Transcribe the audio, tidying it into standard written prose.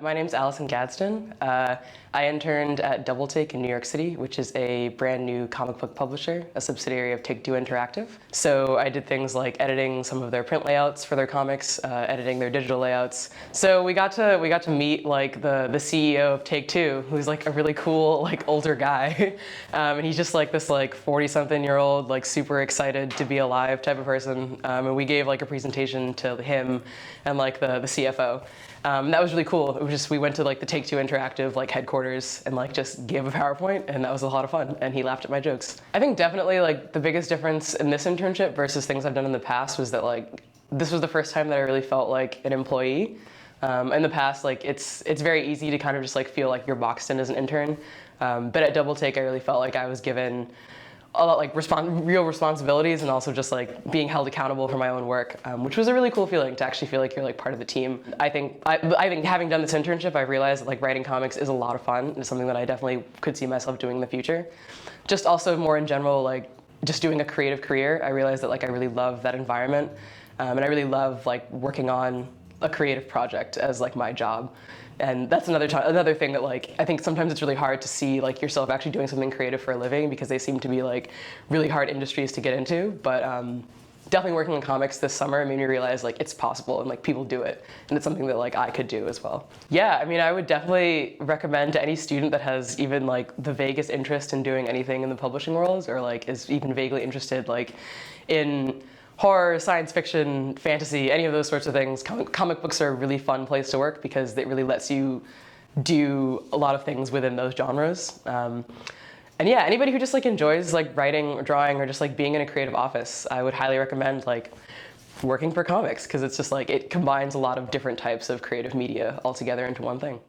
My name's Allison Gadsden. I interned at Double Take in New York City, which is a brand new comic book publisher, a subsidiary of Take-Two Interactive. So I did things like editing some of their print layouts for their comics, editing their digital layouts. So we got to meet like the CEO of Take-Two, who's like a really cool like older guy, and he's just like this like 40-something-year-old like super excited to be alive type of person. And we gave like a presentation to him and like the CFO. That was really cool. It was just, we went to like the Take-Two Interactive like headquarters and like just gave a PowerPoint, and that was a lot of fun, and he laughed at my jokes. I think definitely like the biggest difference in this internship versus things I've done in the past was that like this was the first time that I really felt like an employee. In the past, like it's very easy to kind of just like feel like you're boxed in as an intern, but at Double Take I really felt like I was given a lot like real responsibilities, and also just like being held accountable for my own work, which was a really cool feeling to actually feel like you're like part of the team. I think having done this internship, I've realized that like writing comics is a lot of fun. It's something that I definitely could see myself doing in the future. Just also more in general, like just doing a creative career, I realized that like I really love that environment, and I really love like working on a creative project as like my job. And that's another thing that like I think sometimes it's really hard to see like yourself actually doing something creative for a living, because they seem to be like really hard industries to get into. But definitely working in comics this summer made me realize like it's possible, and like people do it, and it's something that like I could do as well. Yeah, I mean, I would definitely recommend to any student that has even like the vaguest interest in doing anything in the publishing world, or like is even vaguely interested like in horror, science fiction, fantasy, any of those sorts of things. Comic books are a really fun place to work because it really lets you do a lot of things within those genres. And yeah, anybody who just like enjoys like writing or drawing or just like being in a creative office, I would highly recommend like working for comics, because it's just like it combines a lot of different types of creative media all together into one thing.